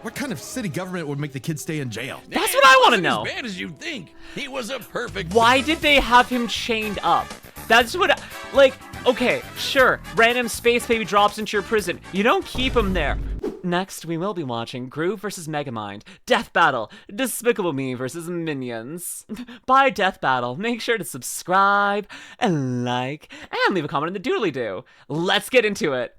What kind of city government would make the kid stay in jail? That's what I want to know. As bad as you'd think. He was a perfect. Why did they have him chained up? That's what, like, okay, sure, random space baby drops into your prison. You don't keep him there. Next, we will be watching Gru vs. Megamind, Death Battle, Despicable Me vs. Minions. Bye, Death Battle. Make sure to subscribe and like and leave a comment in the doodly-doo. Let's get into it.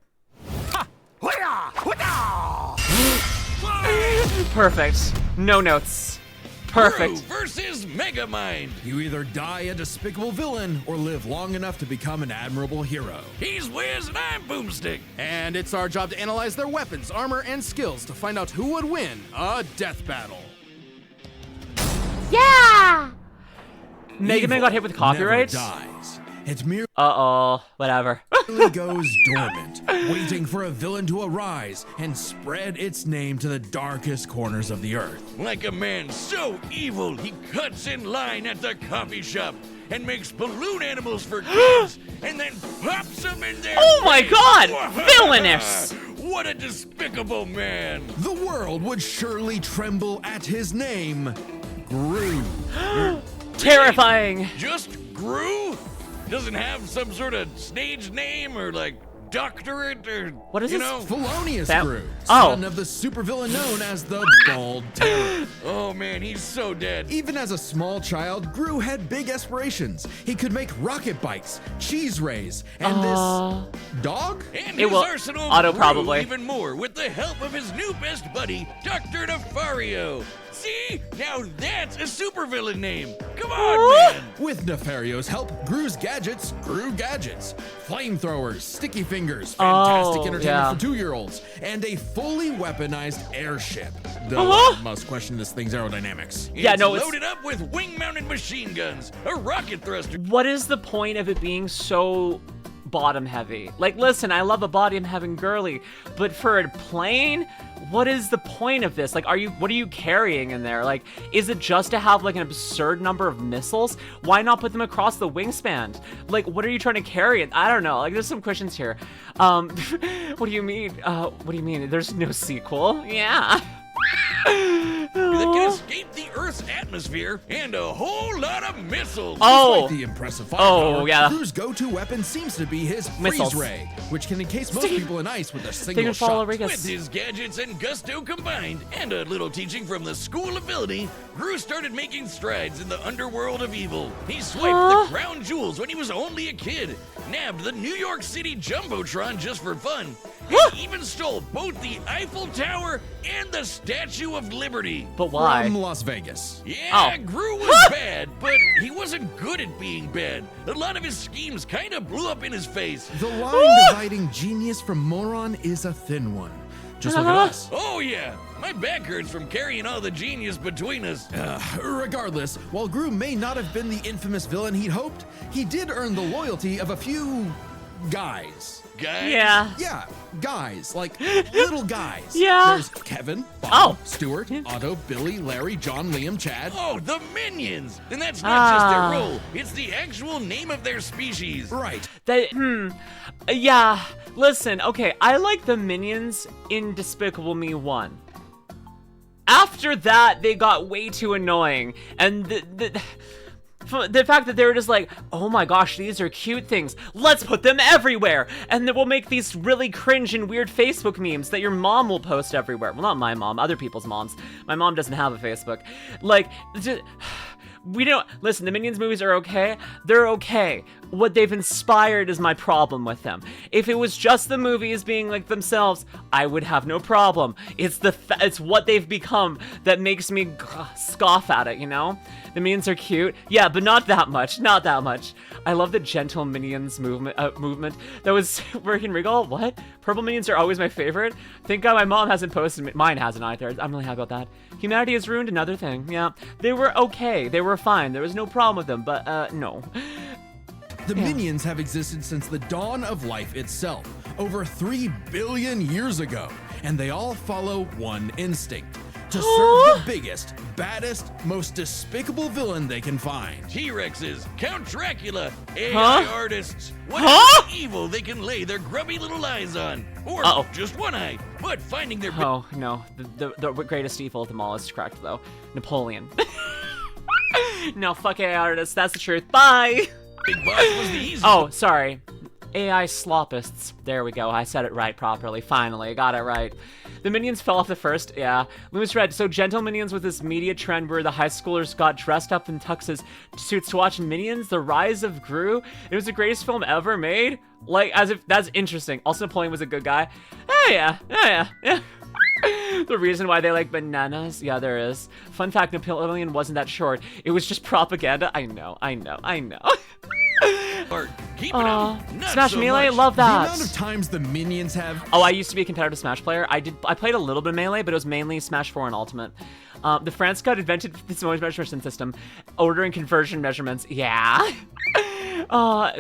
Perfect. No notes. Perfect. Gru versus Megamind. You either die a despicable villain or live long enough to become an admirable hero. He's Wiz and I'm Boomstick. And it's our job to analyze their weapons, armor, and skills to find out who would win a death battle. Yeah! Megamind Evil got hit with copyright? never dies. It merely Uh-oh. Whatever. goes dormant, waiting for a villain to arise and spread its name to the darkest corners of the earth. Like a man so evil, he cuts in line at the coffee shop and makes balloon animals for kids and then pops them in there. Oh my god! Villainous! What a despicable man! The world would surely tremble at his name, Gru. Terrifying! Just Gru? Doesn't have some sort of stage name or like doctorate or What is you this? know? Felonious That- Gru, Oh. son of the supervillain known as the Bald Terror. Oh man, he's so dead. Even as a small child, Gru had big aspirations. He could make rocket bikes, cheese rays, and this dog? And It his will arsenal auto grew probably. even more with the help of his new best buddy, Dr. Nefario. See? Now that's a supervillain name. Come on, man. With Nefario's help, Gru's gadgets grew gadgets. Flamethrowers, sticky fingers, fantastic Oh, entertainment yeah. for 2-year-olds, and a fully weaponized airship. Though I must question this thing's aerodynamics. Yeah, no, it's- loaded up with wing-mounted machine guns, a rocket thruster. What is the point of it being so bottom heavy? Like, listen, I love a bottom having girly, but for a plane, what is the point of this? Like, what are you carrying in there? Like, is it just to have like an absurd number of missiles? Why not put them across the wingspan? Like, what are you trying to carry? I don't know. Like, there's some questions here. What do you mean? What do you mean? There's no sequel? Yeah. That can escape the Earth's atmosphere and a whole lot of missiles. Oh. Despite the impressive firepower, Oh, yeah. Gru's go-to weapon seems to be his Missiles. freeze ray, which can encase most people in ice with a They single can follow shot. Regus. With his gadgets and gusto combined, and a little teaching from the School of Villainy, Gru started making strides in the underworld of evil. He swiped the crown jewels when he was only a kid, nabbed the New York City Jumbotron just for fun, and even stole both the Eiffel Tower and the Statue of Liberty. But why? From Las Vegas. Yeah, Oh. Gru was bad, but he wasn't good at being bad. A lot of his schemes kind of blew up in his face. The line dividing genius from moron is a thin one. Just look at us. Oh yeah, my back hurts from carrying all the genius between us. Regardless, while Gru may not have been the infamous villain he'd hoped, he did earn the loyalty of a few guys. Guys. Yeah. Yeah, guys, like little guys. Yeah. There's Kevin, Bob, Oh. Stuart, Otto, Billy, Larry, John, Liam, Chad. Oh, the Minions! And that's not just Ah. their role, it's the actual name of their species. Right. Yeah, listen, okay, I like the Minions in Despicable Me 1. After that, they got way too annoying, and the fact that they were just like, oh my gosh, these are cute things, let's put them everywhere, and then we'll make these really cringe and weird Facebook memes that your mom will post everywhere. Well, not my mom, other people's moms. My mom doesn't have a Facebook. Like, we don't, listen, the Minions movies are okay. They're okay. What they've inspired is my problem with them. If it was just the movies being like themselves, I would have no problem. It's it's what they've become that makes me scoff at it, you know? The Minions are cute. Yeah, but not that much. Not that much. I love the gentle Minions movement. That was working Regal. What? Purple Minions are always my favorite. Thank God my mom hasn't posted. Mine hasn't either. I'm really happy about that. Humanity has ruined another thing. Yeah, they were okay. They were fine. There was no problem with them. But no. The Minions have existed since the dawn of life itself, over 3 billion years ago, and they all follow one instinct: to serve the biggest, baddest, most despicable villain they can find. T-Rexes, Count Dracula, AI artists, whatever evil they can lay their grubby little eyes on. Or just one eye, but finding their... Oh, no. The greatest evil of them all is correct, though. Napoleon. No, fuck AI artists. That's the truth. Bye! Big boss was the easy... Oh, sorry. AI sloppists. There we go. I said it right properly. Finally, I got it right. The minions fell off the first. Yeah. LuminusRed. So gentle minions with this media trend where the high schoolers got dressed up in tuxes suits to watch Minions: The Rise of Gru. It was the greatest film ever made. Like, as if that's interesting. Also, Napoleon was a good guy. Oh yeah. Oh yeah. The reason why they like bananas? Yeah, there is. Fun fact, Napoleon wasn't that short. It was just propaganda. I know. Keep it up. Smash so Melee, much. love The that. amount of times the minions have... Oh, I used to be a competitive Smash player. I played a little bit of Melee, but it was mainly Smash 4 and Ultimate. The France God invented this measurement system, ordering conversion measurements. Yeah. You go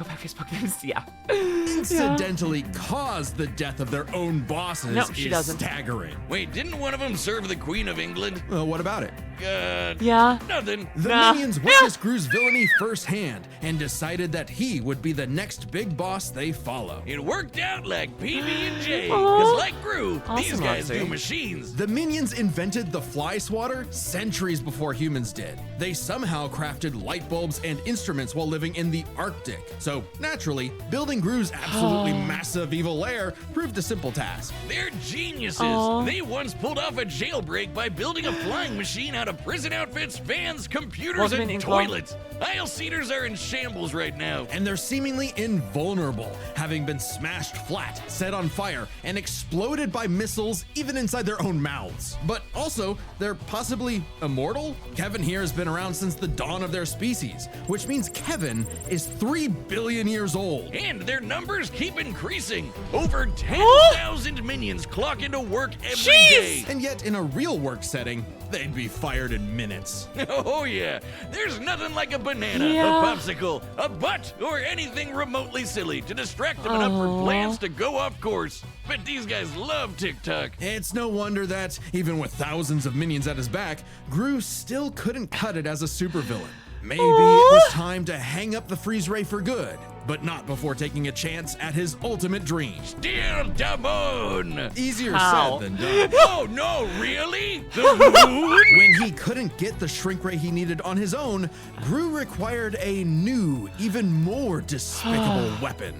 back to Facebook. Yeah. Incidentally caused the death of their own bosses No, she doesn't. staggering. Wait, didn't one of them serve the Queen of England? Well, what about it? Yeah. Nothing. The Nah. minions witnessed Gru's villainy firsthand and decided that he would be the next big boss they follow. It worked out like PB&J, because like Gru, these Awesome, guys Roxy. do machines. The minions invented the fly swatter centuries before humans did. They somehow crafted light bulbs and instruments while living in the Arctic. So naturally, building Gru's absolutely massive evil lair proved a simple task. They're geniuses. Aw. They once pulled off a jailbreak by building a flying machine out of prison outfits, fans, computers, Welcome and in, Inkball. toilets. Aisle seaters are in shambles right now. And they're seemingly invulnerable, having been smashed flat, set on fire, and exploded by missiles even inside their own mouths. But also, they're possibly immortal? Kevin here has been around since the dawn of their species, which means Kevin is 3 billion years old. And their numbers keep increasing. Over 10,000 minions clock into work every day. And yet, in a real work setting, they'd be fired in minutes. Oh yeah, there's nothing like a banana, Yeah. a popsicle, a butt, or anything remotely silly to distract them enough for plans to go off course. But these guys love TikTok. It's no wonder that, even with thousands of minions at his back, Gru still couldn't cut it as a supervillain. Maybe it was time to hang up the freeze ray for good, but not before taking a chance at his ultimate dream. Still Damon! Easier How? said than done. Oh no, really? The moon? When he couldn't get the shrink ray he needed on his own, Gru required a new, even more despicable weapon.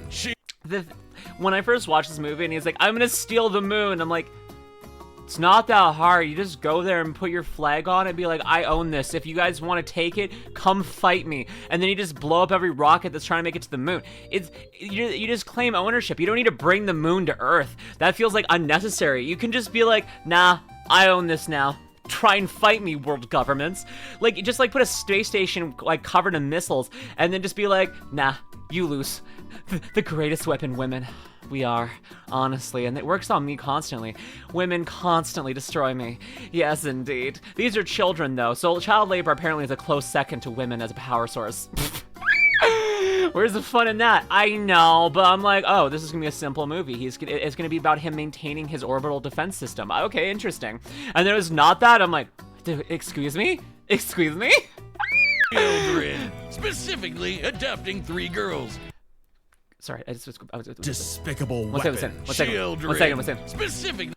When I first watched this movie and he's like, I'm gonna steal the moon, I'm like, it's not that hard. You just go there and put your flag on it and be like, I own this. If you guys want to take it, come fight me. And then you just blow up every rocket that's trying to make it to the moon. You just claim ownership. You don't need to bring the moon to Earth. That feels like unnecessary. You can just be like, nah, I own this now. Try and fight me, world governments. Like, just like put a space station like covered in missiles and then just be like, nah, you lose. The greatest weapon, women. We are, honestly, and it works on me constantly. Women constantly destroy me. Yes, indeed. These are children, though, so child labor apparently is a close second to women as a power source. Where's the fun in that? I know, but I'm like, oh, this is gonna be a simple movie. It's gonna be about him maintaining his orbital defense system. Okay, interesting. And there was not that. I'm like, excuse me? Excuse me? Children. Specifically adopting 3 girls. Sorry, I was Despicable One weapon. Children. Specifically.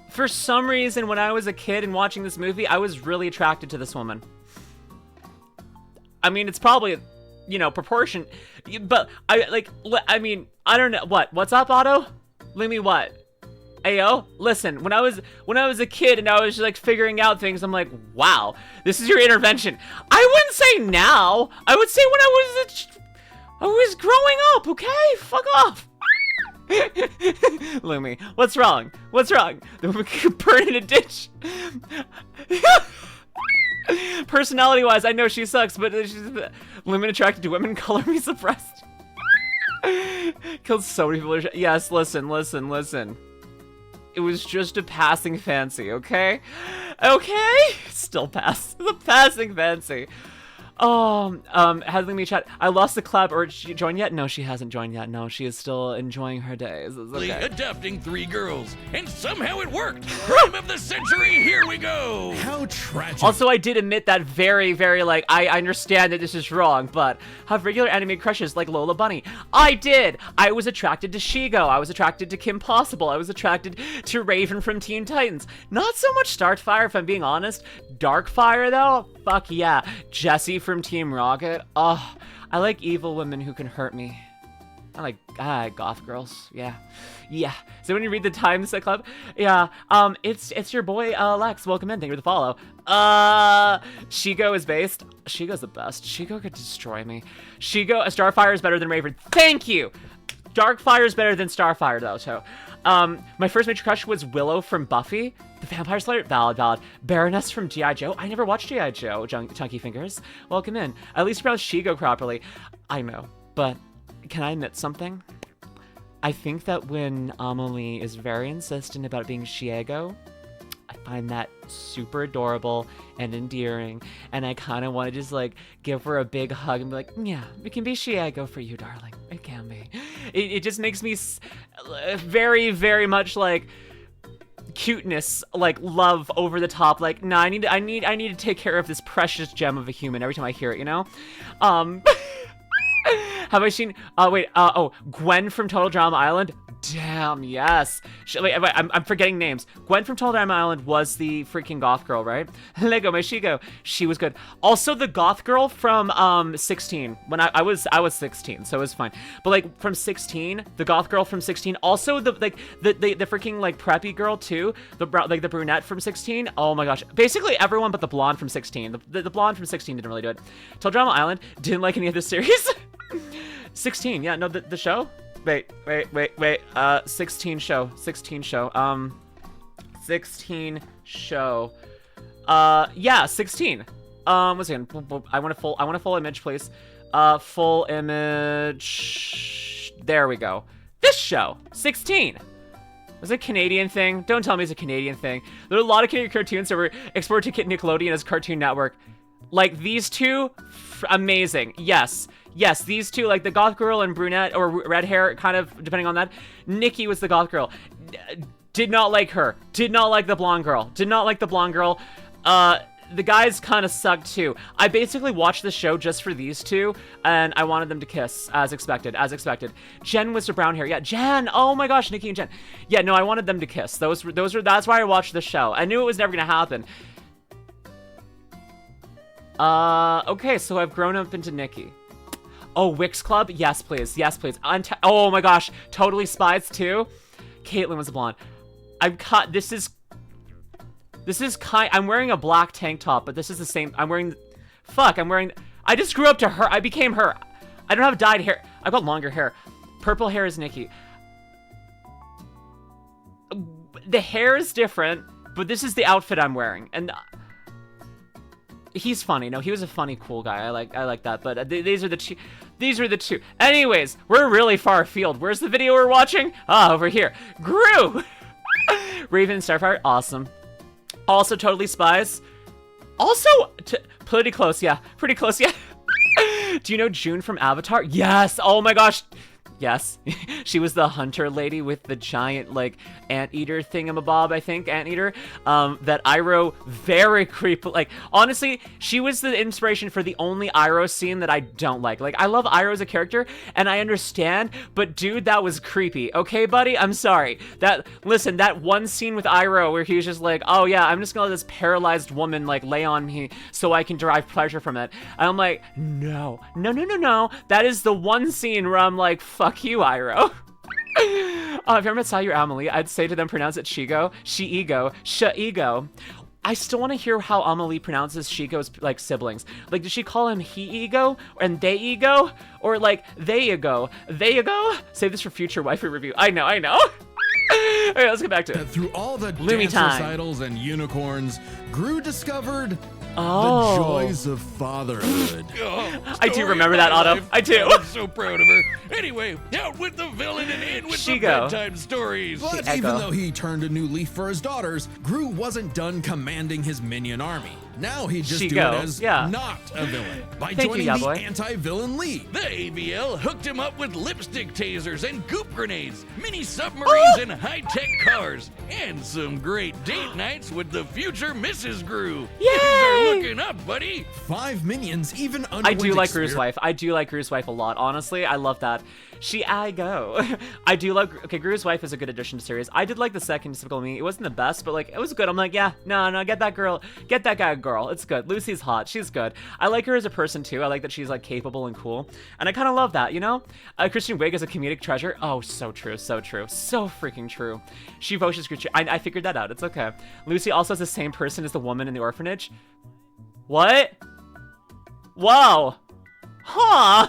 For some reason, when I was a kid and watching this movie, I was really attracted to this woman. I mean, it's probably, proportion, but I don't know. What's up, Otto? Lumi, what? Ayo, listen, when I was a kid and I was like figuring out things, I'm like, wow, this is your intervention. I wouldn't say now. I would say when I was growing up, okay? Fuck off. Lumi, what's wrong? What's wrong? Burn in a ditch. Personality-wise, I know she sucks, but Lumen attracted to women, color me suppressed. Killed so many people. Yes, listen. It was just a passing fancy, okay? Okay? Still pass. The passing fancy. Has me chat. I lost the club, or she joined yet? No, she hasn't joined yet. No, she is still enjoying her days. It's okay. Adopting 3 girls, and somehow it worked. Crime of the century, here we go. How tragic. Also, I did admit that very, very, like, I understand that this is wrong, but have regular anime crushes like Lola Bunny. I did. I was attracted to Shigo. I was attracted to Kim Possible. I was attracted to Raven from Teen Titans. Not so much Starfire, if I'm being honest. Darkfire, though? Fuck yeah. Jessie from Team Rocket. Oh, I like evil women who can hurt me. I like goth girls. Yeah. So when you read the Times Club, yeah. It's your boy Lex. Welcome in. Thank you for the follow. Shigo is based. Shigo's the best. Shigo could destroy me. Starfire is better than Raven. Thank you. Darkfire is better than Starfire though. So, my first major crush was Willow from Buffy. The Vampire Slayer, valid. Baroness from G.I. Joe. I never watched G.I. Joe. Chunky Fingers. Welcome in. At least you pronounced Shigo properly. I know, but can I admit something? I think that when Amelie is very insistent about being Shiego, I find that super adorable and endearing, and I kind of want to just like give her a big hug and be like, yeah, it can be Shiego for you, darling. It can be. It just makes me very, very much like cuteness, like love over the top. Like, nah, I need to take care of this precious gem of a human every time I hear it, you know? Have I seen, Gwen from Total Drama Island? Damn, yes. Wait, I'm forgetting names. Gwen from Total Drama Island was the freaking goth girl, right? Lego, my Shigo. She was good. Also, the goth girl from 16. When I was 16, so it was fine. But like from 16, the goth girl from 16. Also, the freaking like preppy girl too. The brunette from 16. Oh my gosh. Basically everyone but the blonde from 16. The blonde from 16 didn't really do it. Total Drama Island didn't like any of the series. 16. Yeah, no, the show. Wait. 16 show. 16 show. Yeah, 16. Once again, I want a full image, please. Full image. There we go. This show, 16. Was it a Canadian thing? Don't tell me it's a Canadian thing. There are a lot of Canadian cartoons that were exported to Nickelodeon as Cartoon Network. Like these two, amazing. Yes, these two, like the goth girl and brunette or red hair, kind of depending on that. NIKKE was the goth girl. Did not like her. Did not like the blonde girl. Did not like the blonde girl. The guys kind of sucked too. I basically watched the show just for these two, and I wanted them to kiss, as expected. Jen was the brown hair. Yeah, Jen. Oh my gosh, NIKKE and Jen. Yeah, no, I wanted them to kiss. That's why I watched the show. I knew it was never gonna happen. Okay, so I've grown up into NIKKE. Oh, Wix Club? Yes, please. Oh my gosh, Totally Spies too? Caitlyn was a blonde. I'm wearing a black tank top, but this is the same. I just grew up to her. I became her. I don't have dyed hair. I've got longer hair. Purple hair is NIKKE. The hair is different, but this is the outfit I'm wearing. And he's funny. No, he was a funny, cool guy. I like that. But these are the two. Anyways, we're really far afield. Where's the video we're watching? Over here. Gru! Raven and Starfire, awesome. Also, Totally Spies. Also, pretty close, yeah. Do you know June from Avatar? Yes. Oh my gosh. Yes. She was the hunter lady with the giant, like, anteater thingamabob, I think, anteater, that Iroh very creepy, like, honestly, she was the inspiration for the only Iroh scene that I don't like. Like, I love Iroh as a character, and I understand, but dude, that was creepy. Okay, buddy? I'm sorry. Listen, that one scene with Iroh where he was just like, oh yeah, I'm just gonna let this paralyzed woman, like, lay on me so I can derive pleasure from it. And I'm like, no. That is the one scene where I'm like, fuck you, Iroh. If I ever met Sayu or Amelie, I'd say to them, pronounce it Shigo, She-ego, Sh-ego. I still want to hear how Amelie pronounces Shigo's, like, siblings. Like, does she call him he-ego and they-ego? Or, like, they-ego? They-ego? Save this for future waifu review. I know. right, let's get back to it. Through all the Lumi dance time. recitals and unicorns, Gru discovered Oh. the joys of fatherhood. I do Story remember of that, my Otto. life. I do. I'm so proud of her. Anyway, out with the villain and in with the Shigo. bedtime stories. But Echo. even though he turned a new leaf for his daughters, Gru wasn't done commanding his minion army. Now he'd just do it Shigo, as yeah. not a villain by Thank you, joining the Yaboy. anti-villain league. The AVL hooked him up with lipstick tasers and goop grenades, mini submarines and high-tech cars, and some great date nights with the future Mrs. Gru. Things are Yay! looking up, buddy. 5 minions even underwent I do like Gru's exper- wife. I do like Gru's wife a lot. Honestly, I love that. I go. I do love. Okay, Gru's wife is a good addition to the series. I did like the second Despicable Me. It wasn't the best, but like it was good. I'm like, yeah, no, get that girl, get that guy, girl. It's good. Lucy's hot. She's good. I like her as a person too. I like that she's like capable and cool, and I kind of love that. You know, Kristen Wiig is a comedic treasure. Oh, so true, so true, so freaking true. She voices Christian. I figured that out. It's okay. Lucy also is the same person as the woman in the orphanage. What? Whoa. Huh.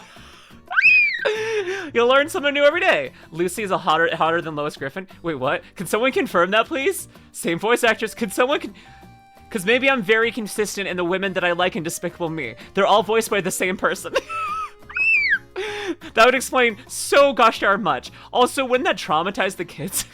You'll learn something new every day. Lucy is hotter than Lois Griffin. Wait, what? Can someone confirm that, please? Same voice actress. Can someone? Because maybe I'm very consistent in the women that I like in Despicable Me. They're all voiced by the same person. That would explain so gosh darn much. Also, wouldn't that traumatize the kids?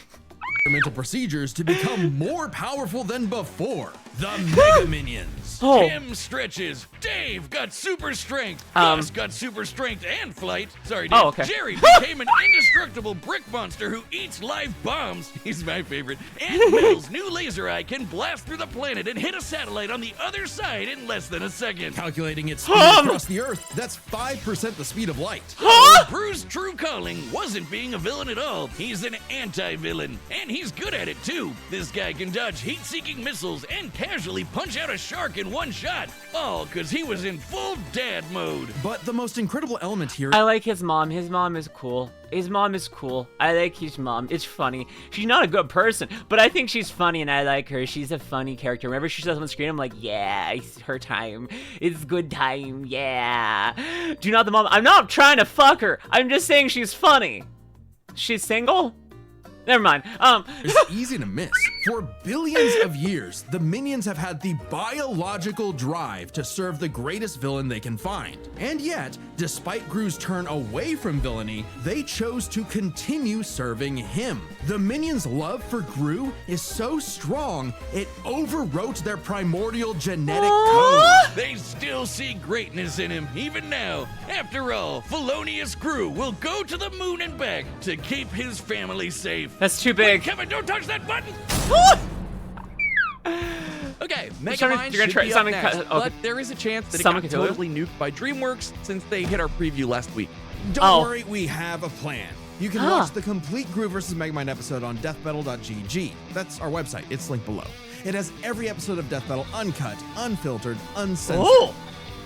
experimental procedures to become more powerful than before. The Mega Minions. Oh. Tim stretches. Dave got super strength. Gus got super strength and flight. Sorry, Dave. Oh, okay. Jerry became an indestructible brick monster who eats live bombs. He's my favorite. And Bill's new laser eye can blast through the planet and hit a satellite on the other side in less than a second. Calculating its speed across the Earth, that's 5% the speed of light. Bruce's true calling wasn't being a villain at all. He's an anti-villain, and he's good at it too. This guy can dodge heat-seeking missiles and casually punch out a shark in one shot, all because he was in full dad mode. But the most incredible element here I like his mom. His mom is cool. His mom is cool. I like his mom. It's funny. She's not a good person, but I think she's funny and I like her. She's a funny character. Whenever she says on the screen, I'm like, yeah, it's her time. It's good time. Yeah. Do you know the mom? I'm not trying to fuck her. I'm just saying she's funny. She's single? Never mind. It's easy to miss. For billions of years, the Minions have had the biological drive to serve the greatest villain they can find. And yet, despite Gru's turn away from villainy, they chose to continue serving him. The Minions' love for Gru is so strong, it overwrote their primordial genetic code. They still see greatness in him, even now. After all, Felonious Gru will go to the moon and back to keep his family safe. That's too big. Kevin, don't touch that button! Okay, You're Megamind gonna should try- be up someone next, cut- but okay. there is a chance that Someone it could got do it. totally nuked by DreamWorks since they hit our preview last week. Don't Oh. worry, we have a plan. You can Huh. watch the complete Gru vs. Megamind episode on deathbattle.gg. That's our website. It's linked below. It has every episode of Death Battle uncut, unfiltered, uncensored. Oh.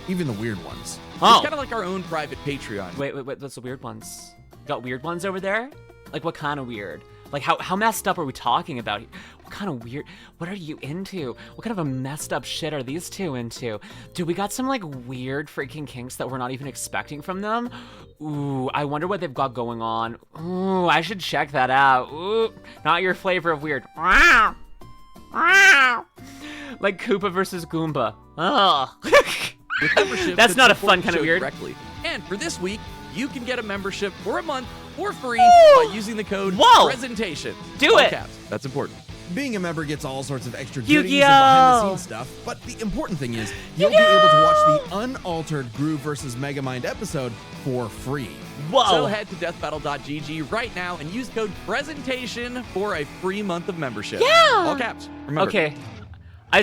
Even the weird ones. It's Oh. kind of like our own private Patreon. Wait, what's the weird ones? You got weird ones over there? Like what kind of weird? Like how messed up are we talking about here? What kind of weird, what are you into? What kind of a messed up shit are these two into? Dude, we got some like weird freaking kinks that we're not even expecting from them. Ooh, I wonder what they've got going on. Ooh, I should check that out. Ooh, not your flavor of weird. Like Koopa versus Goomba. Ugh. With membership That's that not a support fun the kind of show weird. Directly. And for this week, you can get a membership for a month for free Woo! by using the code Whoa! PRESENTATION. Do All it! caps. That's important. Being a member gets all sorts of extra Yu-Gi-Oh! goodies and behind-the-scenes stuff, but the important thing is you'll be able to watch the unaltered Gru vs. Megamind episode for free. Whoa. So head to deathbattle.gg right now and use code PRESENTATION for a free month of membership. Yeah! All caps. Remember. Okay. I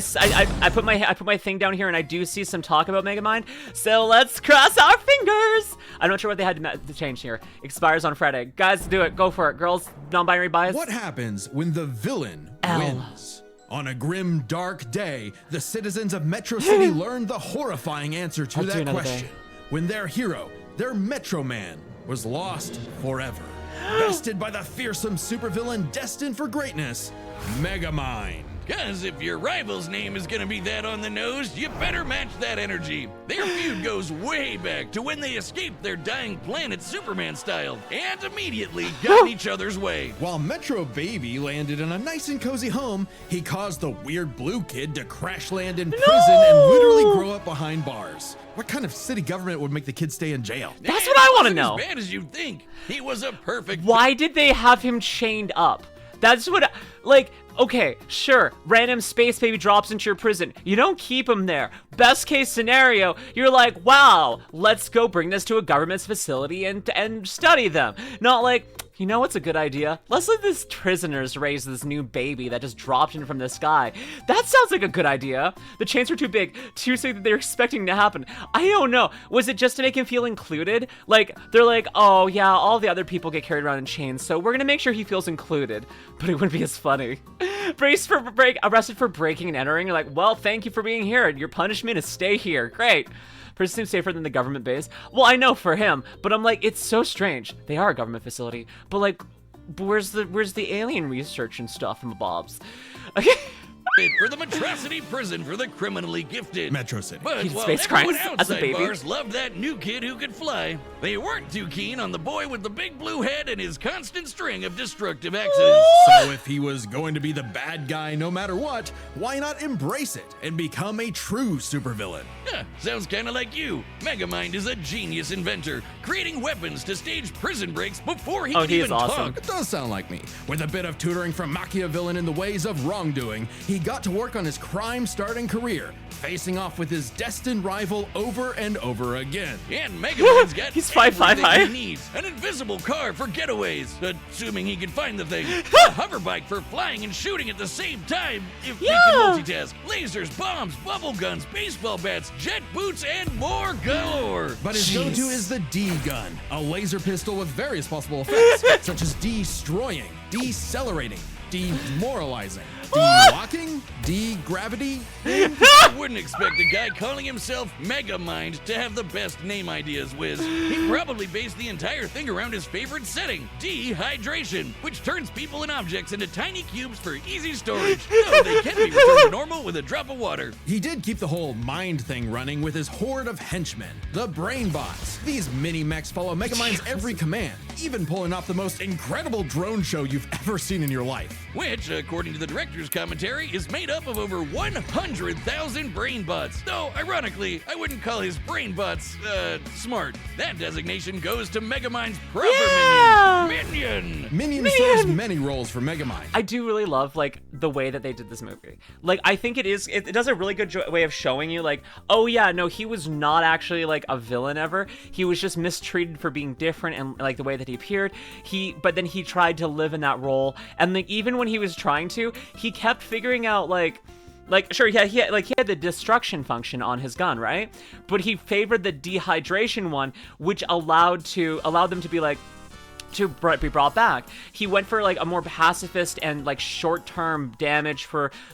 put my thing down here and I do see some talk about Megamind, so let's cross our fingers. I'm not sure what they had to change here. Expires on Friday. Guys, do it. Go for it. Girls, non-binary bias. What happens when the villain L. wins? On a grim, dark day, the citizens of Metro City learned the horrifying answer to I'll do that another question. day. When their hero, their Metro Man, was lost forever. Bested by the fearsome supervillain destined for greatness, Megamind. Cause if your rival's name is gonna be that on the nose, you better match that energy. Their feud goes way back to when they escaped their dying planet Superman style and immediately got in each other's way. While Metro Baby landed in a nice and cozy home, he caused the weird blue kid to crash land in prison and literally grow up behind bars. What kind of city government would make the kid stay in jail? That's what I want to Wasn't know. As bad as you'd think. He was a perfect. Why did they have him chained up? That's what, like, okay, sure, random space baby drops into your prison. You don't keep him there. Best case scenario, you're like, wow, let's go bring this to a government's facility and study them. Not like, you know what's a good idea? Let's let these prisoners raise this new baby that just dropped in from the sky. That sounds like a good idea. The chains were too big, too sick that they're expecting to happen. I don't know. Was it just to make him feel included? Like, they're like, oh yeah, all the other people get carried around in chains, so we're gonna make sure he feels included. But it wouldn't be as funny. Arrested for breaking and entering. You're like, well, thank you for being here. Your punishment is stay here. Great. Prison seems safer than the government base. Well, I know for him, but I'm like, it's so strange. They are a government facility, but like, where's the alien research and stuff and bobs? For the Metrocity prison for the criminally gifted. Metro City. But He's while space everyone crimes as a outside baby. bars loved that new kid who could fly, they weren't too keen on the boy with the big blue head and his constant string of destructive accidents. So if he was going to be the bad guy no matter what, why not embrace it and become a true supervillain? Huh, sounds kinda like you. Megamind is a genius inventor, creating weapons to stage prison breaks before he Oh, can he is even awesome. talk. It does sound like me. With a bit of tutoring from Machiavellian in the ways of wrongdoing, he got to work on his crime-starting career, facing off with his destined rival over and over again. And Megamind's got He's 5'5" everything high. he needs. An invisible car for getaways, assuming he can find the thing. A hover bike for flying and shooting at the same time, if he can multitask. Lasers, bombs, bubble guns, baseball bats, jet boots, and more galore. But his go-to is the D-gun, a laser pistol with various possible effects, such as destroying, decelerating, demoralizing, de-locking, de-gravity. I wouldn't expect a guy calling himself Megamind to have the best name ideas, Wiz. He probably based the entire thing around his favorite setting, dehydration, which turns people and objects into tiny cubes for easy storage, so they can be returned to normal with a drop of water. He did keep the whole mind thing running with his horde of henchmen, the brain bots. These mini-mechs follow Megamind's every command, even pulling off the most incredible drone show you've ever seen in your life. Which, according to the director's commentary, is made up of over 100,000 brain bots. Though, ironically, I wouldn't call his brain bots, smart. That designation goes to Megamind's proper minion. Minion serves many roles for Megamind. I do really love, like, the way that they did this movie. Like, I think it does a really good way of showing you, like, oh yeah, no, he was not actually, like, a villain ever. He was just mistreated for being different and, like, the way that he appeared. But then he tried to live in that role. And, like, even when he was trying to, he kept figuring out, like, sure, yeah, he had the destruction function on his gun, right? But he favored the dehydration one, which allowed them to be like, to be brought back. He went for like a more pacifist and like short-term damage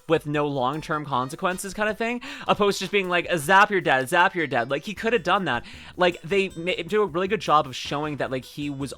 with no long-term consequences kind of thing, opposed to just being like, zap you're dead. Like, he could have done that. Like, they do a really good job of showing that like he was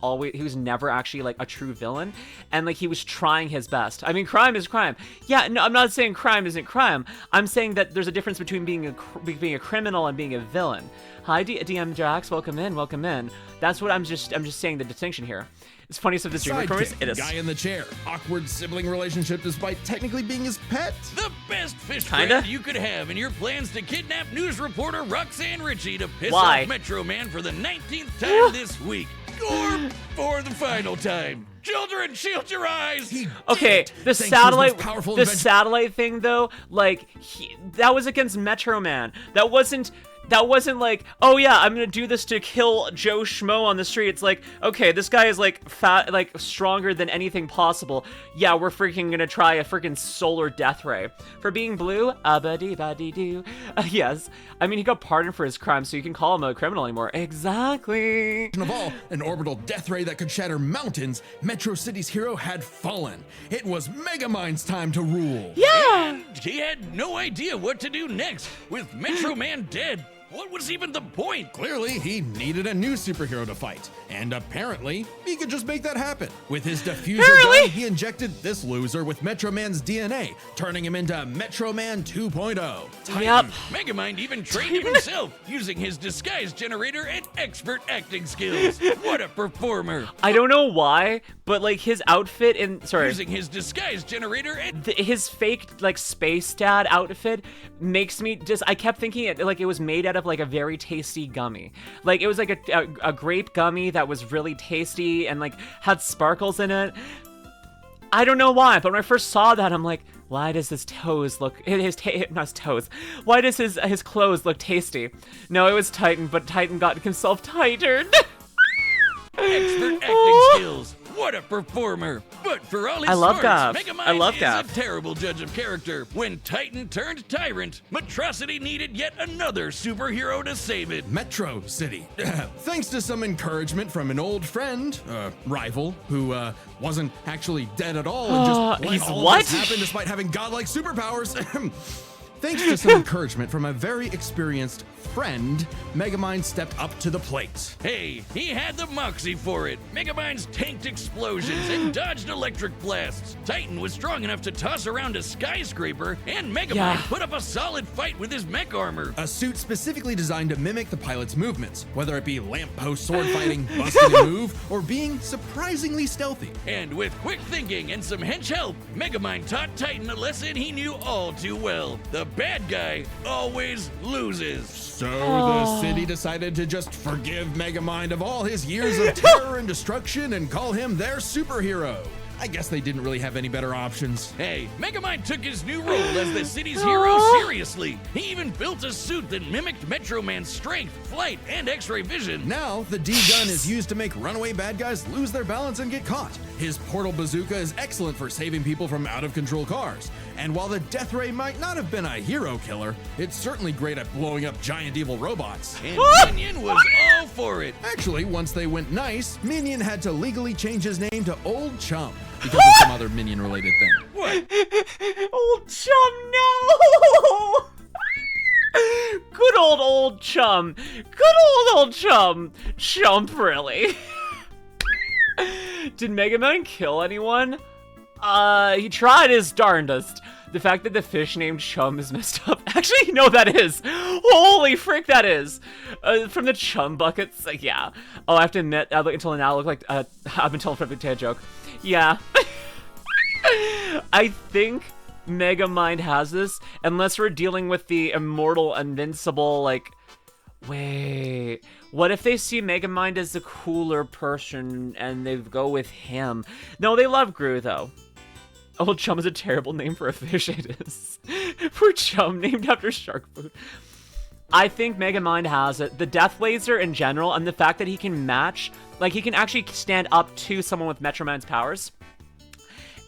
never actually like a true villain, and like he was trying his best. I mean, crime is crime. Yeah, no, I'm not saying crime isn't crime. I'm saying that there's a difference between being a criminal and being a villain. Hi, DM Jax, welcome in. That's what I'm just saying the distinction here. It's funny stuff this dream recorders. It Sidekick, is. guy in the chair, awkward sibling relationship despite technically being his pet. The best fish Kinda. friend you could have in your plans to kidnap news reporter Roxanne Ritchie to piss Why? off Metro Man for the 19th time this week. Or for the final time. Children, shield your eyes! Okay, the Thanks to his satellite, most powerful the invention. satellite thing though, like that was against Metro Man. That wasn't like, oh yeah, I'm gonna do this to kill Joe Schmo on the street. It's like, okay, this guy is like fat, like stronger than anything possible. Yeah, we're freaking gonna try a freaking solar death ray for being blue. Abba-dee-ba-dee-doo. Yes, I mean he got pardoned for his crime, so you can call him a criminal anymore. Exactly. Of all, an orbital death ray that could shatter mountains, Metro City's hero had fallen. It was Megamind's time to rule. Yeah. And he had no idea what to do next, with Metro Man dead. What was even the point? Clearly, he needed a new superhero to fight, and apparently, he could just make that happen. With his diffuser Apparently. gun, he injected this loser with Metro Man's DNA, turning him into Metro Man 2.0. Yep. Megamind even trained himself using his disguise generator and expert acting skills. What a performer! I don't know why, but like his outfit Using his disguise generator and his fake like space dad outfit makes me I kept thinking it like it was made out of like a very tasty gummy. Like it was like a grape gummy that was really tasty and like had sparkles in it. I don't know why, but when I first saw that, I'm like, why does his toes look not his toes? Why does his clothes look tasty? No, it was Titan, but Titan got himself tightened. expert acting skills. What a performer! But for all his I love smarts, Gav. Megamind I love is Gav. a terrible judge of character. When Titan turned tyrant, Monstrosity needed yet another superhero to save it. Metro City. Thanks to some encouragement from an old friend, rival, who wasn't actually dead at all and just let he's all what? this happen despite having godlike superpowers. Thanks to some encouragement from a very experienced friend, Megamind stepped up to the plate. Hey, he had the moxie for it. Megamind's tanked explosions and dodged electric blasts. Titan was strong enough to toss around a skyscraper, and Megamind Yeah. put up a solid fight with his mech armor. A suit specifically designed to mimic the pilot's movements, whether it be lamppost sword fighting, busting a move, or being surprisingly stealthy. And with quick thinking and some hench help, Megamind taught Titan a lesson he knew all too well. The bad guy always loses. So the city decided to just forgive Megamind of all his years of terror and destruction and call him their superhero. I guess they didn't really have any better options. Hey, Megamind took his new role as the city's hero seriously. He even built a suit that mimicked Metro Man's strength, flight, and X-ray vision. Now, the D-gun is used to make runaway bad guys lose their balance and get caught. His portal bazooka is excellent for saving people from out-of-control cars. And while the Death Ray might not have been a hero killer, it's certainly great at blowing up giant evil robots. And Minion was all for it. Actually, once they went nice, Minion had to legally change his name to Old Chum because of some other Minion-related thing. What? Old Chum, no! Good old Chum. Good old Chum. Chump, really. Did Megamind kill anyone? He tried his darndest. The fact that the fish named Chum is messed up. Actually, no, that is. Holy frick, that is. From the Chum buckets, like, yeah. Oh, I have to admit, until now, I look like I've been told a potato joke. Yeah. I think Megamind has this, unless we're dealing with the immortal, invincible, like, wait, what if they see Megamind as the cooler person and they go with him? No, they love Gru, though. Old Chum is a terrible name for a fish, it is. Poor Chum, named after shark food. I think Megamind has it. The Death Laser in general, and the fact that he can match, like he can actually stand up to someone with Metro Man's powers.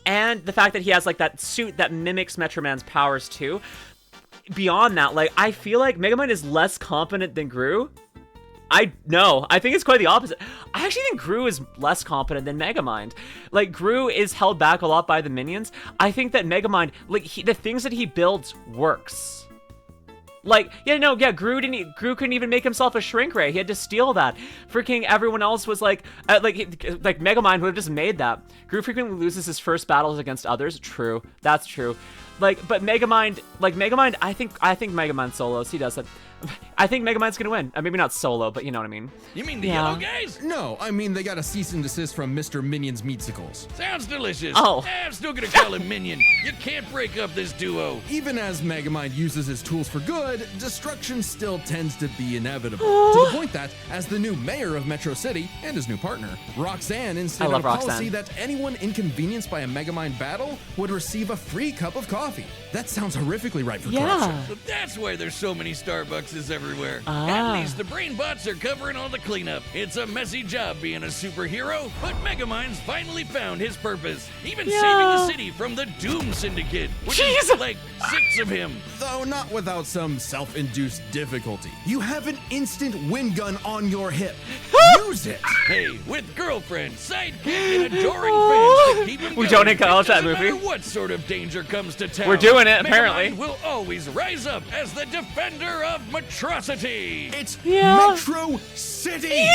And the fact that he has like that suit that mimics Metro Man's powers too. Beyond that, like I feel like Megamind is less competent than Gru. I think it's quite the opposite. I actually think Gru is less competent than Megamind. Like, Gru is held back a lot by the minions. I think that Megamind, like, the things that he builds works. Like, Gru couldn't even make himself a shrink ray. He had to steal that. Freaking everyone else was like Megamind would have just made that. Gru frequently loses his first battles against others. True. That's true. Like, but Megamind, I think Megamind solos. He does it. I think Megamind's gonna win. Maybe not solo, but you know what I mean. You mean the yellow guys? No, I mean they got a cease and desist from Mr. Minion's Meatsicles. Sounds delicious. Oh. I'm still gonna call him Minion. You can't break up this duo. Even as Megamind uses his tools for good, destruction still tends to be inevitable. To the point that, as the new mayor of Metro City and his new partner, Roxanne instituted a policy that anyone inconvenienced by a Megamind battle would receive a free cup of coffee. That sounds horrifically right for corruption. So that's why there's so many Starbucks everywhere. At least the brain bots are covering all the cleanup. It's a messy job being a superhero, but Megamind's finally found his purpose. Even saving the city from the Doom Syndicate, which is like 6 of him. Though not without some self-induced difficulty. You have an instant wind gun on your hip. Use it! Hey, with girlfriend, sidekick, and adoring fans to keep him We going, don't acknowledge that it doesn't movie. matter what sort of danger comes to town. We're doing it, apparently. Megamind will always rise up as the defender of monstrosity. It's Yeah. Metro City.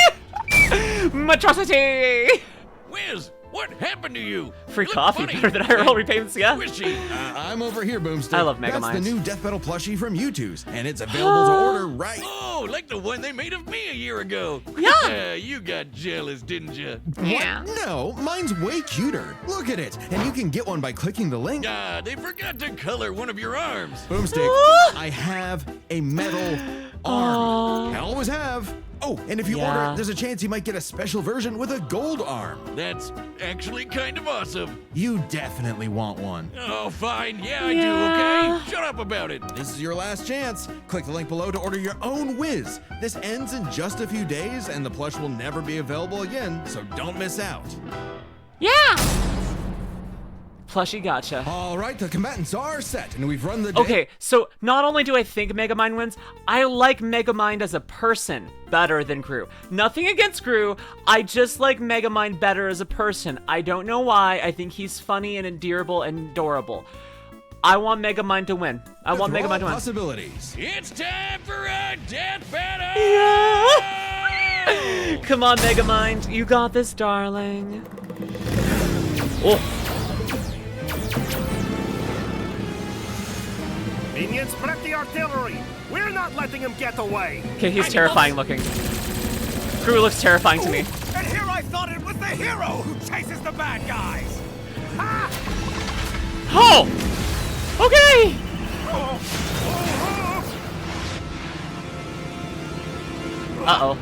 Monstrosity! Wiz, what happened to you? Free You look coffee, funny better than IRL repayments, yeah? Squishy. I'm over here, Boomstick. I love That's Megamind. the new death metal plushie from YouTube's, and it's available to order right. Oh, like the one they made of me a year ago. Yeah. You got jealous, didn't you? Yeah. What? No, mine's way cuter. Look at it, and you can get one by clicking the link. Ah, they forgot to color one of your arms. Boomstick, I have a metal arm. I always have. Oh, and if you Yeah. order it, there's a chance you might get a special version with a gold arm. That's actually kind of awesome. You definitely want one. Oh, fine. Yeah, I Yeah. do, okay? Shut up about it. This is your last chance. Click the link below to order your own Wiz. This ends in just a few days, and the plush will never be available again, so don't miss out. Yeah! Plushie gotcha. All right, the combatants are set, and we've run the day. Okay, so not only do I think Megamind wins, I like Megamind as a person better than Gru. Nothing against Gru, I just like Megamind better as a person. I don't know why, I think he's funny and endearable and adorable. I want Megamind to win. I want Through all Megamind to win. possibilities. It's time for a death battle! Yeah! Come on, Megamind, you got this, darling. Oh. Minions, prep the artillery! We're not letting him get away! Okay, he's terrifying looking. Gru looks terrifying to me. And here I thought it was the hero who chases the bad guys! Ha! Oh! Okay! Oh, oh, Uh-oh.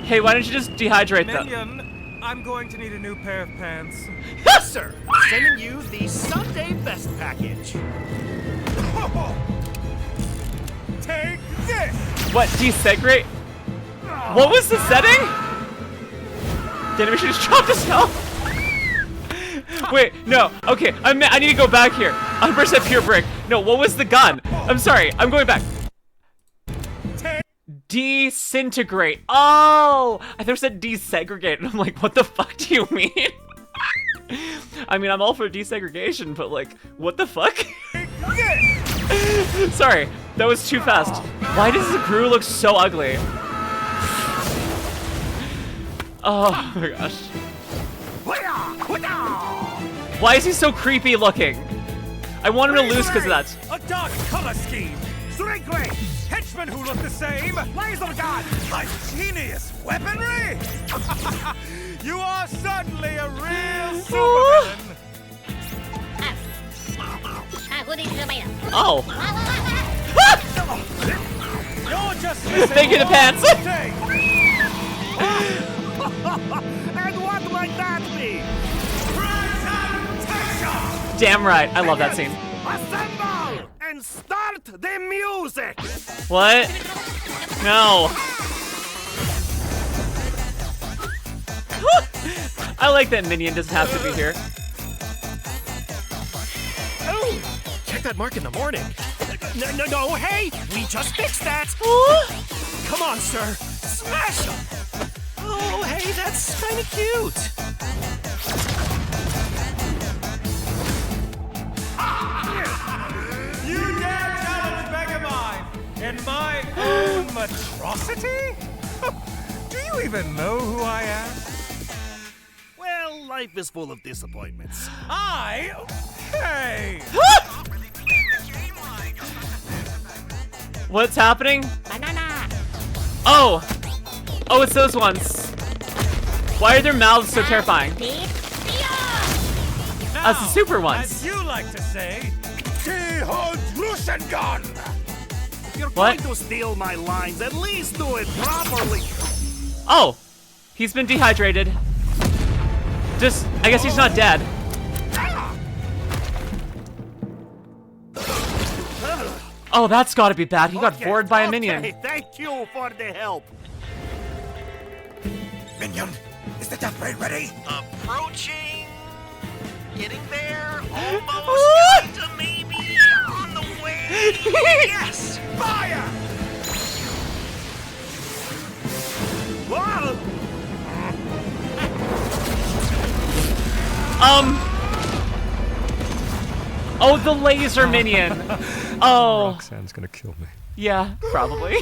Hey, why don't you just dehydrate them? Minion, I'm going to need a new pair of pants. yes, sir! Sending you the Sunday Best package. Take this! What, desegregate? What was the setting? Then we should just drop this now. Wait, no, okay, I need to go back here. 100% pure brick. No, what was the gun? I'm sorry, I'm going back. Disintegrate. Oh, I thought it said desegregate, and I'm like, what the fuck do you mean? I mean, I'm all for desegregation, but like, what the fuck? Sorry, that was too fast. Why does the Gru look so ugly? Oh my gosh. Why is he so creepy looking? I want him to lose because of that. A dark color scheme! Straight gray! Henchmen who look the same! Laser gun! Genius weaponry! You are suddenly a real supervillain! Oh. You're just Thank you, the pants. And what might that be? Presentation! Damn right, I love that scene. Assemble! And start the music! What? No. I like that Minion doesn't have to be here. Oh! Check that mark in the morning. No, hey! We just fixed that! Come on, sir! Smash him! Oh, hey, that's kind of cute! You dare challenge Megamind in my own monstrosity? Do you even know who I am? Well, life is full of disappointments. Hey! What's happening? Oh! Oh, it's those ones. Why are their mouths so terrifying? That's the super ones. As you like to say, You're What? going to steal my lines. At least do it properly. Oh! He's been dehydrated. Just, I guess he's not dead. Oh, that's gotta be bad. He got bored by a minion. Okay, thank you for the help. Minion, is the death raid ready? Approaching. Getting there. Almost. Ah! Kinda, maybe. On the way. Yes. Fire. Whoa. Oh, the laser minion. Oh. Roxanne's gonna kill me. Yeah, probably.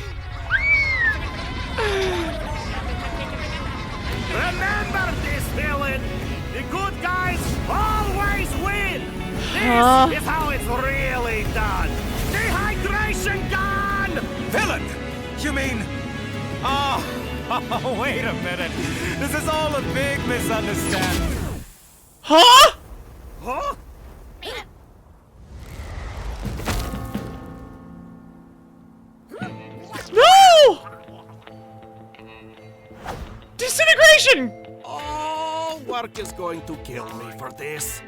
Remember this, villain! The good guys always win! This is how it's really done! Dehydration gun! Villain! You mean... Oh, wait a minute. This is all a big misunderstanding. Huh? Huh? No! Disintegration! Oh, work is going to kill me for this.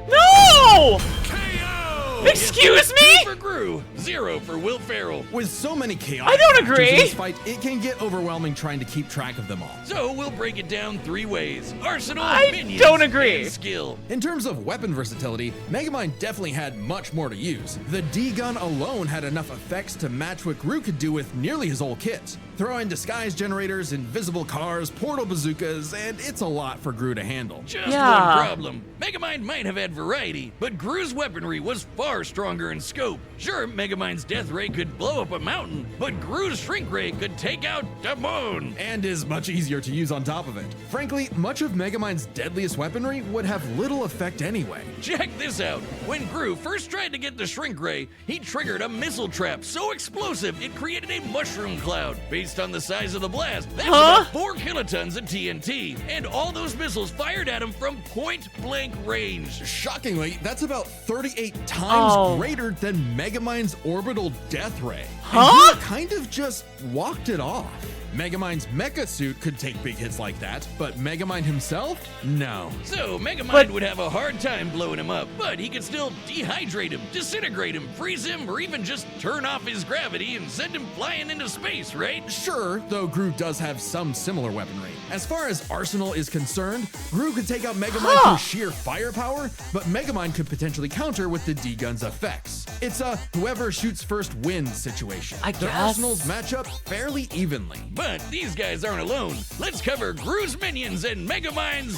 No! KO! Excuse me? 2 for Gru, 0 for Will Ferrell. With so many chaotic I don't factors in agree. this fight, it can get overwhelming trying to keep track of them all. So we'll break it down 3 ways. Arsenal, I minions, don't agree. and skill. In terms of weapon versatility, Megamind definitely had much more to use. The D-gun alone had enough effects to match what Gru could do with nearly his whole kit. Throw in disguise generators, invisible cars, portal bazookas, and it's a lot for Gru to handle. Just Yeah. one problem. Megamind might have had variety, but Gru's weaponry was far stronger in scope. Sure, Megamind's death ray could blow up a mountain, but Gru's shrink ray could take out the moon. And is much easier to use on top of it. Frankly, much of Megamind's deadliest weaponry would have little effect anyway. Check this out. When Gru first tried to get the shrink ray, he triggered a missile trap so explosive it created a mushroom cloud. Based on the size of the blast, that's about 4 kilotons of TNT, and all those missiles fired at him from point-blank range. Shockingly, that's about 38 times Oh. greater than Megamind's orbital death ray. Huh? And he kind of just walked it off. Megamind's mecha suit could take big hits like that, but Megamind himself? No. So Megamind But- would have a hard time blowing him up, but he could still dehydrate him, disintegrate him, freeze him, or even just turn off his gravity and send him flying into space, right? Sure, though Gru does have some similar weaponry. As far as arsenal is concerned, Gru could take out Megamind through sheer firepower, but Megamind could potentially counter with the D-gun's effects. It's a whoever shoots first wins situation. I Their guess. arsenals match up fairly evenly. But these guys aren't alone. Let's cover Gru's minions and Megamind's,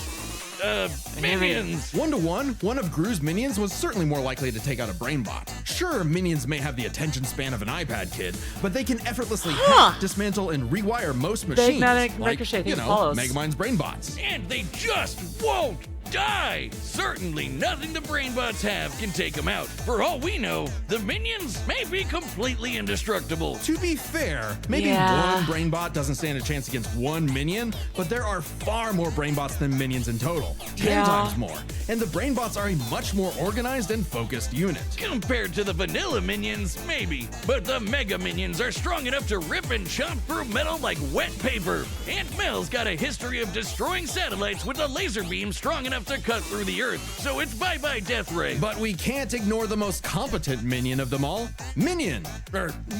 minions. 1-to-1, one of Gru's minions was certainly more likely to take out a brainbot. Sure, minions may have the attention span of an iPad kid, but they can effortlessly hack, dismantle, and rewire most machines. magnetic like, ricochet, you things know, follows. Megamind's brainbots. And they just won't die. Certainly nothing the brainbots have can take them out. For all we know, the minions may be completely indestructible. To be fair, maybe Yeah. one brainbot doesn't stand a chance against one minion, but there are far more brainbots than minions in total. 10 Yeah. times more. And the brainbots are a much more organized and focused unit. Compared to the vanilla minions, maybe. But the mega minions are strong enough to rip and chomp through metal like wet paper. Aunt Mel's got a history of destroying satellites with a laser beam strong enough to cut through the earth. So it's bye-bye Death Ray. But we can't ignore the most competent minion of them all. Minion!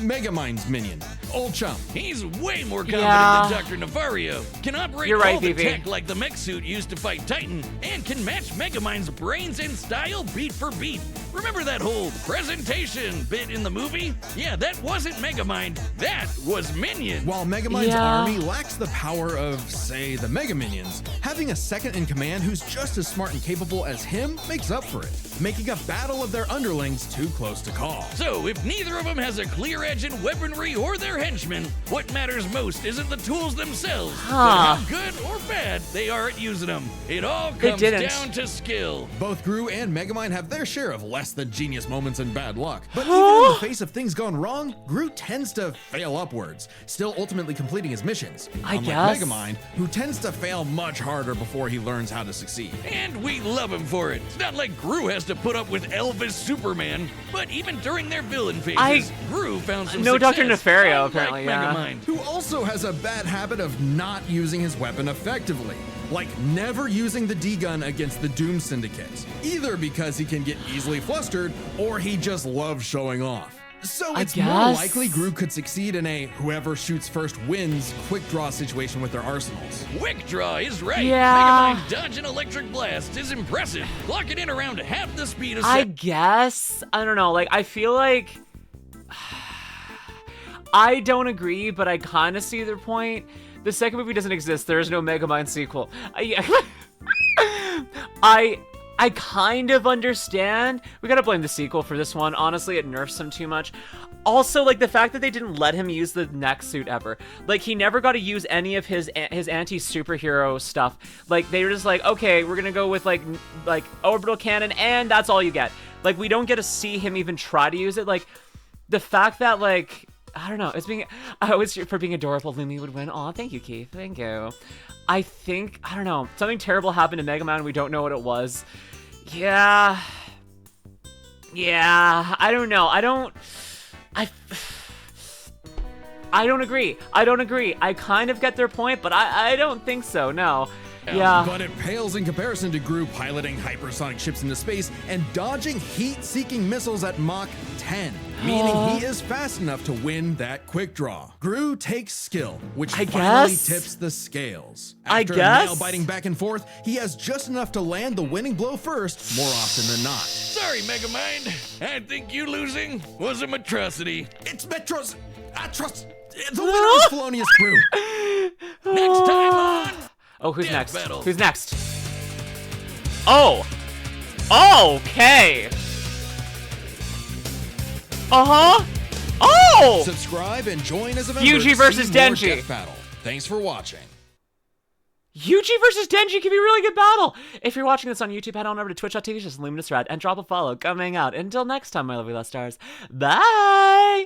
Megamind's minion. Old Chump. He's way more competent Yeah. than Dr. Navario. Can operate You're right, all the Vivi. tech like the mech suit used to fight Titan, and can match Megamind's brains and style beat for beat. Remember that whole presentation bit in the movie? Yeah, that wasn't Megamind. That was Minion. While Megamind's Yeah. army lacks the power of, say, the Mega Minions, having a second in command who's just as smart and capable as him makes up for it, making a battle of their underlings too close to call. So, if neither of them has a clear edge in weaponry or their henchmen, what matters most isn't the tools themselves, but how good or bad they are at using them. It all They comes didn't. down to skill. Both Gru and Megamind have their share of less than genius moments and bad luck. But even in the face of things gone wrong, Gru tends to fail upwards, still ultimately completing his missions. I Unlike guess. Megamind, who tends to fail much harder before he learns how to succeed. And we love him for it. It's not like Gru has to put up with Elvis Superman, but even during their villain phases, Gru found some No success. Dr. Nefario, unlike apparently, yeah. Megamind. Who also has a bad habit of not using his weapon effectively. Like never using the D-gun against the Doom Syndicate. Either because he can get easily flustered, or he just loves showing off. So I it's more guess. likely Gru could succeed in a whoever shoots first wins quick draw situation with their arsenals. Quick draw is right. Yeah. Megamind dodge an electric blast is impressive. Clocking in around half the speed of I guess. I don't know. Like, I feel like I don't agree, but I kind of see their point. The second movie doesn't exist. There is no Megamind sequel. I I kind of understand. We gotta blame the sequel for this one. Honestly, it nerfs him too much. Also, like, the fact that they didn't let him use the next suit ever. Like, he never got to use any of his anti-superhero stuff. Like, they were just like, okay, we're gonna go with, like orbital cannon, and that's all you get. Like, we don't get to see him even try to use it. Like, the fact that, like, I don't know, it's being, I always, for being adorable, Lumi would win. Aw, thank you, Keith, thank you. I think, I don't know, something terrible happened to Megamind, we don't know what it was. Yeah, I don't know, I don't agree. I kind of get their point, but I don't think so, no. Yeah. But it pales in comparison to Gru piloting hypersonic ships into space and dodging heat-seeking missiles at Mach 10, meaning he is fast enough to win that quick draw. Gru takes skill, which finally tips the scales. After a nail-biting back and forth, he has just enough to land the winning blow first, more often than not. Sorry, Megamind. I think you losing was a atrocity. It's Metro's atroc. The winner is Felonious Gru. Next time on... Oh, who's next? Battle. Who's next? Oh! Okay! Uh-huh! Oh! Subscribe and join as a member Yuji to versus see more Denji. Death Battle. Thanks for watching. Yuji versus Denji can be a really good battle! If you're watching this on YouTube, head on over to twitch.tv/LuminusRed and drop a follow coming out. Until next time, my lovely Lust Stars. Bye!